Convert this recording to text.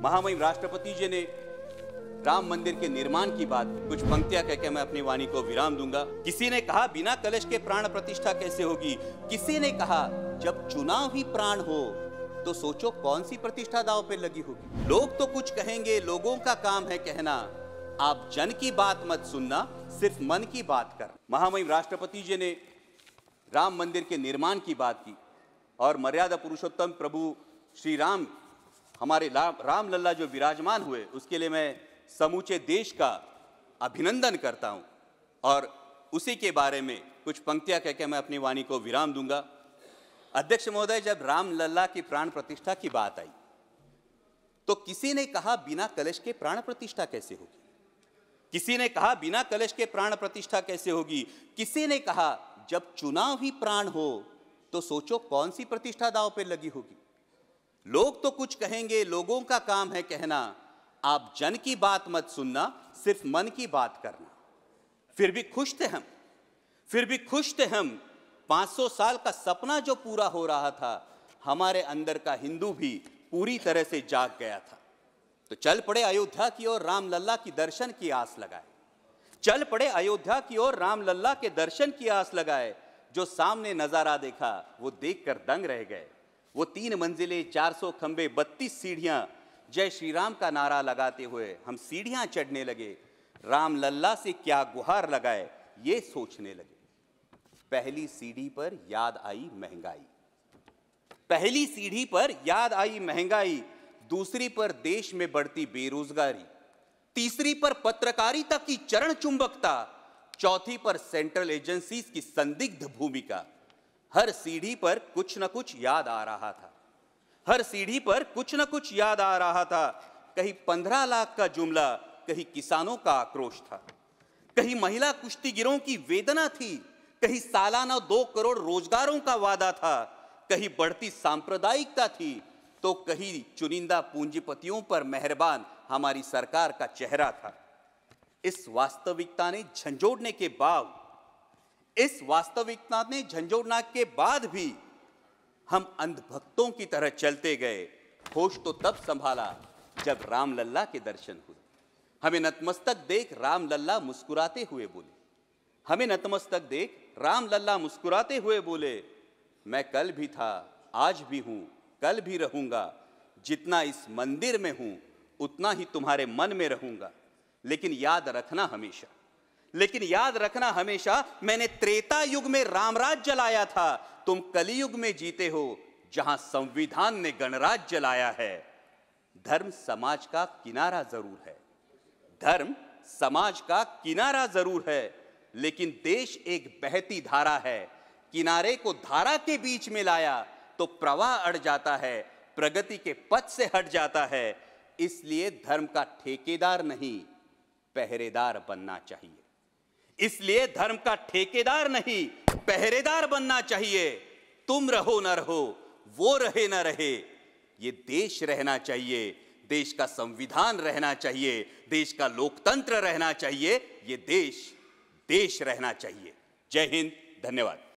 महामहिम राष्ट्रपति जी ने राम मंदिर के निर्माण की बात, कुछ पंक्तियां कहकर मैं अपनी वाणी को विराम दूंगा। किसी ने कहा बिना कलश के प्राण प्रतिष्ठा कैसे होगी। किसी ने कहा जब चुनाव ही प्राण हो तो सोचो कौन सी प्रतिष्ठा दांव पे लगी होगी। लोग तो कुछ कहेंगे, लोगों का काम है कहना, आप जन की बात मत सुनना, सिर्फ मन की बात कर। महामहिम राष्ट्रपति जी ने राम मंदिर के निर्माण की बात की और मर्यादा पुरुषोत्तम प्रभु श्री राम, हमारे राम लल्ला जो विराजमान हुए, उसके लिए मैं समूचे देश का अभिनंदन करता हूं और उसी के बारे में कुछ पंक्तियां कहकर मैं अपनी वाणी को विराम दूंगा। अध्यक्ष महोदय, जब राम लल्ला की प्राण प्रतिष्ठा की बात आई तो किसी ने कहा बिना कलश के प्राण प्रतिष्ठा कैसे होगी। किसी ने कहा बिना कलश के प्राण प्रतिष्ठा कैसे होगी। किसी ने कहा जब चुनाव ही प्राण हो तो सोचो कौन सी प्रतिष्ठा दांव पे लगी होगी। लोग तो कुछ कहेंगे, लोगों का काम है कहना, आप जन की बात मत सुनना, सिर्फ मन की बात करना। फिर भी खुश थे हम 500 साल का सपना जो पूरा हो रहा था, हमारे अंदर का हिंदू भी पूरी तरह से जाग गया था। तो चल पड़े अयोध्या की ओर, राम लल्ला की दर्शन की आस लगाए। चल पड़े अयोध्या की ओर, राम लल्ला के दर्शन की आस लगाए। जो सामने नजारा देखा वो देखकर दंग रह गए। वो 3 मंजिलें, 400 खंबे, 32 सीढ़ियां, जय श्री राम का नारा लगाते हुए हम सीढ़ियां चढ़ने लगे। राम लल्ला से क्या गुहार लगाए ये सोचने लगे। पहली सीढ़ी पर याद आई महंगाई, पहली सीढ़ी पर याद आई महंगाई, दूसरी पर देश में बढ़ती बेरोजगारी, तीसरी पर पत्रकारिता की चरण चुंबकता, चौथी पर सेंट्रल एजेंसीज की संदिग्ध भूमिका। हर सीढ़ी पर कुछ न कुछ याद आ रहा था, हर सीढ़ी पर कुछ न कुछ याद आ रहा था। कहीं 15 लाख का जुमला, कहीं किसानों का आक्रोश था, कहीं महिला कुश्तीगिरों की वेदना थी, कहीं सालाना 2 करोड़ रोजगारों का वादा था, कहीं बढ़ती सांप्रदायिकता थी, तो कहीं चुनिंदा पूंजीपतियों पर मेहरबान हमारी सरकार का चेहरा था। इस वास्तविकता ने झंझोड़ने के बाद भी हम अंधभक्तों की तरह चलते गए। होश तो तब संभाला जब राम लल्ला के दर्शन हुए। हमें नतमस्तक देख राम लल्ला मुस्कुराते हुए बोले, हमें नतमस्तक देख राम लल्ला मुस्कुराते हुए बोले, मैं कल भी था, आज भी हूं, कल भी रहूंगा। जितना इस मंदिर में हूं उतना ही तुम्हारे मन में रहूंगा। लेकिन याद रखना हमेशा, मैंने त्रेता युग में रामराज जलाया था, तुम कलियुग में जीते हो जहां संविधान ने गणराज जलाया है। धर्म समाज का किनारा जरूर है, धर्म समाज का किनारा जरूर है, लेकिन देश एक बहती धारा है। किनारे को धारा के बीच में लाया तो प्रवाह अड़ जाता है, प्रगति के पथ से हट जाता है। इसलिए धर्म का ठेकेदार नहीं, पहरेदार बनना चाहिए। इसलिए धर्म का ठेकेदार नहीं, पहरेदार बनना चाहिए। तुम रहो न रहो, वो रहे न रहे, ये देश रहना चाहिए, देश का संविधान रहना चाहिए, देश का लोकतंत्र रहना चाहिए, ये देश रहना चाहिए। जय हिंद, धन्यवाद।